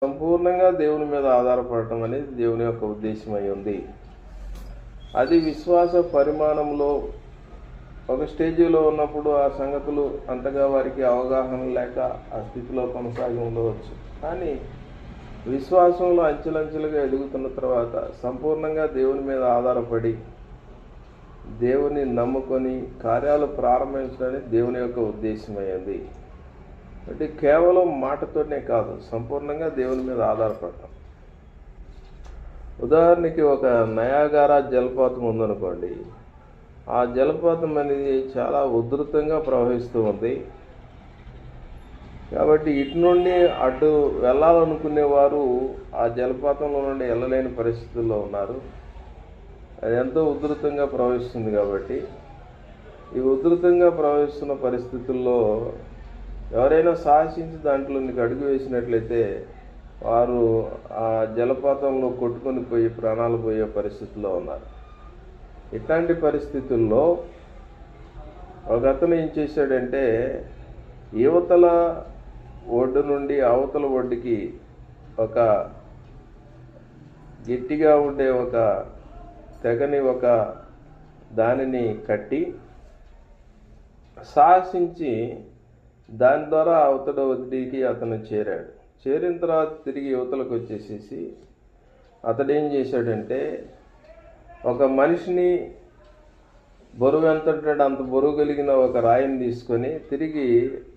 సంపూర్ణంగా దేవుని మీద ఆధారపడటం అనేది దేవుని యొక్క ఉద్దేశమై ఉంది. అది విశ్వాస పరిమాణంలో ఒక స్టేజీలో ఉన్నప్పుడు ఆ సంగతులు అంతగా వారికి అవగాహన లేక ఆ స్థితిలో కొనసాగి ఉండవచ్చు. కానీ విశ్వాసంలో అంచెలంచెలుగా ఎదుగుతున్న తర్వాత సంపూర్ణంగా దేవుని మీద ఆధారపడి దేవుని నమ్ముకొని కార్యాలు ప్రారంభించడానికి దేవుని యొక్క ఉద్దేశమైంది. అంటే కేవలం మాటతోనే కాదు, సంపూర్ణంగా దేవుని మీద ఆధారపడటం. ఉదాహరణకి ఒక నయాగారా జలపాతం ఉందనుకోండి. ఆ జలపాతం అనేది చాలా ఉధృతంగా ప్రవహిస్తూ ఉంది. కాబట్టి ఇటు నుండి అటు వెళ్ళాలనుకునేవారు ఆ జలపాతంలో నుండి వెళ్ళలేని పరిస్థితుల్లో ఉన్నారు. అది ఎంతో ఉధృతంగా ప్రవహిస్తుంది. కాబట్టి ఈ ఉధృతంగా ప్రవహిస్తున్న పరిస్థితుల్లో ఎవరైనా సాహసించి దాంట్లోనికి అడుగు వేసినట్లయితే వారు ఆ జలపాతంలో కొట్టుకొని పోయి ప్రాణాలు పోయే పరిస్థితిలో ఉన్నారు. ఇట్లాంటి పరిస్థితుల్లో ఒక అతను ఏం చేశాడంటే యువతల ఒడ్డు నుండి అవతల ఒడ్డుకి ఒక గట్టిగా ఉండే ఒక తెగని ఒక దానిని కట్టి సాహసించి దాని ద్వారా అవతల ఒడ్డుకి అతను చేరాడు. చేరిన తర్వాత తిరిగి యువతలకు వచ్చేసేసి అతడు ఏం చేశాడంటే ఒక మనిషిని బరువు ఎంత ఉంటాడో అంత బరువు కలిగిన ఒక రాయిని తీసుకొని తిరిగి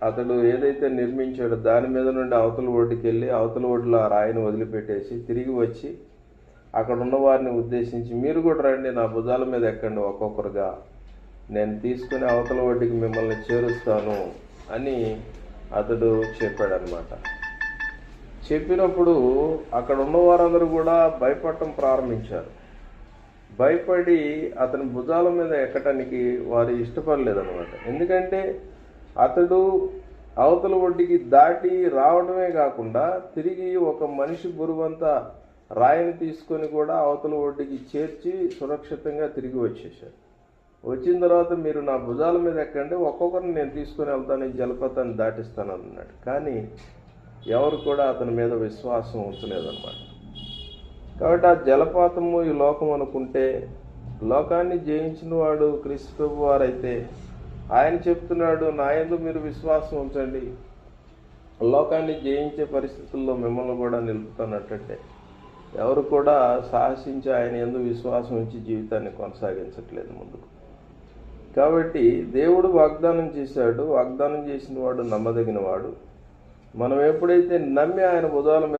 అతడు ఏదైతే నిర్మించాడో దాని మీద నుండి అవతల ఒడ్డుకి వెళ్ళి అవతల ఒడ్డులో ఆ రాయిని వదిలిపెట్టేసి తిరిగి వచ్చి అక్కడ ఉన్న వారిని ఉద్దేశించి మీరు కూడా రండి, నా భుజాల మీద ఎక్కండి ఒక్కొక్కరుగా, నేను తీసుకుని అవతల ఒడ్డుకి మిమ్మల్ని చేరుస్తాను అని అతడు చెప్పాడనమాట. చెప్పినప్పుడు అక్కడ ఉన్న వారందరూ కూడా భయపడటం ప్రారంభించారు. భయపడి అతని భుజాల మీద ఎక్కటానికి వారు ఇష్టపడలేదన్నమాట. ఎందుకంటే అతడు అవతల ఒడ్డుకి దాటి రావడమే కాకుండా తిరిగి ఒక మనిషి బరువంతా రాయిని తీసుకొని కూడా అవతల ఒడ్డుకి చేర్చి సురక్షితంగా తిరిగి వచ్చేసాడు. వచ్చిన తర్వాత మీరు నా భుజాల మీద ఎక్కండి, ఒక్కొక్కరిని నేను తీసుకొని వెళ్తాను, ఈ జలపాతాన్ని దాటిస్తాను అన్నాడు. కానీ ఎవరు కూడా అతని మీద విశ్వాసం ఉంచలేదన్నమాట. కాబట్టి ఆ జలపాతము ఈ లోకం అనుకుంటే లోకాన్ని జయించిన వాడు క్రీస్తు ప్రభు వారైతే ఆయన చెప్తున్నాడు, నా యందు మీరు విశ్వాసం ఉంచండి, లోకాన్ని జయించే పరిస్థితుల్లో మిమ్మల్ని కూడా నిలుపుతున్నట్టే ఎవరు కూడా సాహసించి ఆయన యందు విశ్వాసం ఉంచి జీవితాన్ని కొనసాగించట్లేదు ముందుకు. కాబట్టి దేవుడు వాగ్దానం చేశాడు, వాగ్దానం చేసిన వాడు నమ్మదగిన వాడు. మనం ఎప్పుడైతే నమ్మి ఆయన భుజాల